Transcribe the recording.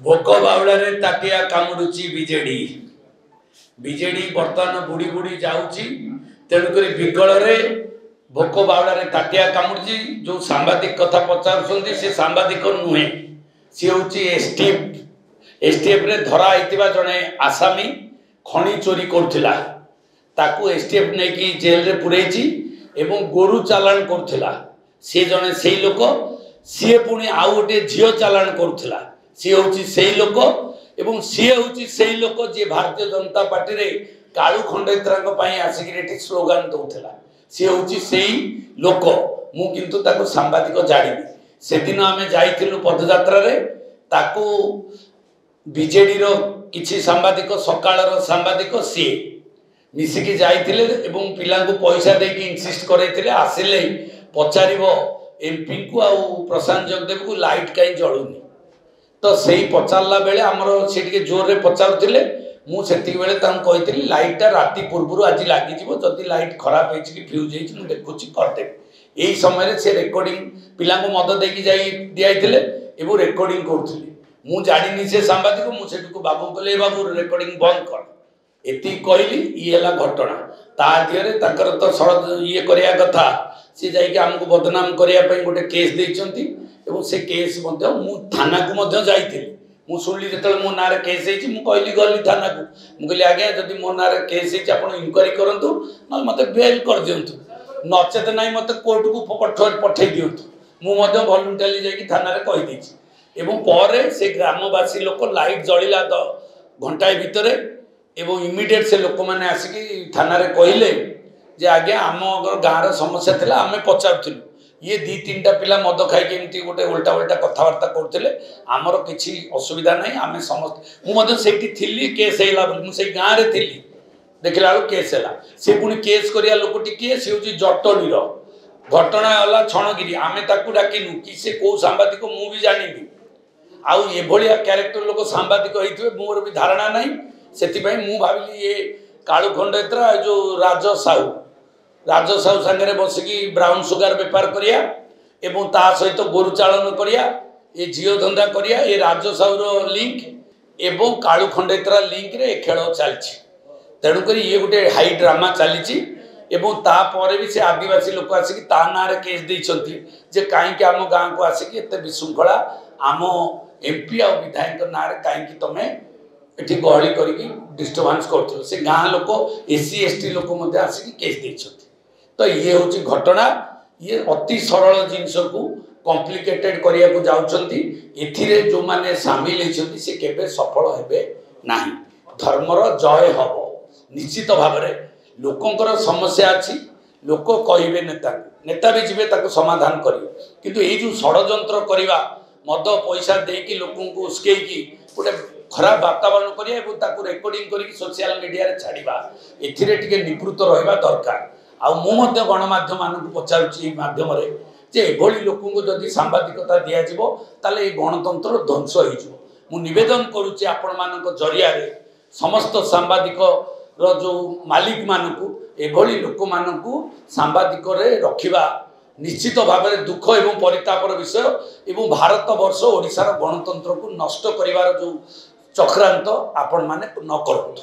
भोक बाउलारे Tatiya कामुड़ुची BJD BJD बर्तमान बुड़ी बुड़ी जाऊची तेणुक विकल भोक बाउलारे ताटिया कामुड़ुची जो सांबादिक कथा पचार से सांबादिक नुहे सी हूँ एसटीएफ रे धरा होता जड़े आसामी खଣି चोरी करुला ताकू एसटीएफ नहीं जेल रे पुरेची एवं गोरु चालाण करुला सी जड़े से लोक सी पुणी आउ गोटे झील चालाण करुला सी हूँ से लोक एवं सी हूँ से लोक जी भारतीय जनता पार्टी रे कालू खंडेतरा आसिक स्लोगान दौला सी हूँ से लोक मु किंतु ताको सांबादिक जानी से दिन आम जाइलु पदयात्रा रे ताकू बीजेडी रो किछि सांबादिक सकाळर सांबादिक सी मिसिकी जाइतिले एवं पिला को पैसा देकी इनसिस्ट करैतिले आसिले पचारिबो एमपी को आ प्रशांत जगदेव को लाइट कहीं जलुनी तो सही पचारला बेले आमर से जोर रे पचारुतिले मु सेति बेले तांको कहितिली लाइटटा राति पूर्वरु आज लागि जिवो जदी लाइट खराब होइछि कि फ्यूज होइछि मु देखुछि करदे एही समय रे से रेकॉर्डिंग पिला को मद देकी जाई दियाइतिले एवं रेकॉर्डिंग करथिले मु जानिनी से सांबादिक मु सेठी को बाबू कहले बाबू रेकॉर्डिंग बंद कर एति कहली ये हला घटना ता दियरे ताकर तो सड़ ये करिया कथा से जाई कि हमको बदनाम करिया पई गोटे केस देइचंती एवं से केस मध्य मु थाना को मध्य जाइतिली मु सुनली जेतले मो नारे केस हेछि मु कहली गली थाना को मु कहली आगे जदी मो नारे केस हेछि आपण इंक्वायरी करंतु न मते बेल कर दियंतु नचेत नाही मते कोर्ट को पठै दियंतु मु मध्य वॉलंटरी जाई कि थाना रे कहि देछि एवं पर से ग्रामवासी लोक लाइट जलिला तो घंटाए भितर एवं इमिडिएट से लोक मैंने आसिक थाना रे कहले जे आज्ञा आम गाँव समस्या थिला आमे पचारुथिलु ये दी तीन टा पिला मद खाई एमती गोटे उल्टा उल्टा कथबार्ता करते आमर किसी असुविधा नहीं आम समस्त मुझे थी केस है मुझे गाँव में थी देखला बेलू केस है सी पुणी केस करिया लोकटी किए सी हूँ जटणीर घटना गला क्षणगिरी आम ताकू डाकिनु कि से कौ सांबादिक मु भी जानी आउ एभलिया क्यारेक्टर लोक सांबादिक होइथिबे मोर भी धारणा नहीं से मु भाविली ये कालू खंडेतरा जो राज साहू सांगे बसिकी ब्राउन सुगार बेपार करिया एवं ता सहित गोरु चालन करिया ये झील धंदा करिया ये राज साहूर लिंक एवं कालू खंडेतरा लिंक रे खेल चलछि तेणुक ये गोटे हाई ड्रामा चली एवं तापर भी से आदिवासी लोक आसिक ता ना रे केस देइछंती जे काईकि आम गाँव को आसिक एते विशृंखला आम एमपी आ विधायक ना रे काईकि तमे एठी गहली करिकी डिस्टर्बांस करथिलो से गाँ लोक एससी एसटी लोक मध्य आसिक केस देइछंती तो ये हूँ घटना ये अति सरल जिनस को कॉम्प्लिकेटेड करिया को जाउछंती एथिरे जो माने शामिल होइछंती से केबे सफल हेबे नाही धर्मर जय हबो निश्चित भाव में लोकंकर समस्या अच्छी लोक कहे नेता भी जीवे ताको समाधान करियो किंतु ये जो षड्यंत्र करवा मद पैसा देकी लोकों को उस्केकी गोटे खराब वातावरण करिया एवं ताको रेकॉर्डिंग करके सोशल मीडिया रे छाड़िबा एथिरे टिके निवृत्त रहिबा दरकार आ मु मध्य गणमाध्यम मानक पचारुछि माध्यम रे जे एभली लोकों को जदि सांबादिकता दिया जिवो ताले ए गणतंत्र ध्वंस होई जिवो मु निवेदन करूछि आपण मानक जरिया रे समस्त सांबादिक रो जो मालिक मानकू एभली लोक मानकू सांबादिक रे रखिबा निश्चित भाव में दुख एवं परितापर विषय एवं भारत वर्ष ओडिशार गणतंत्र को नष्ट करिवार जो चक्रांत आपण माने न करंतु।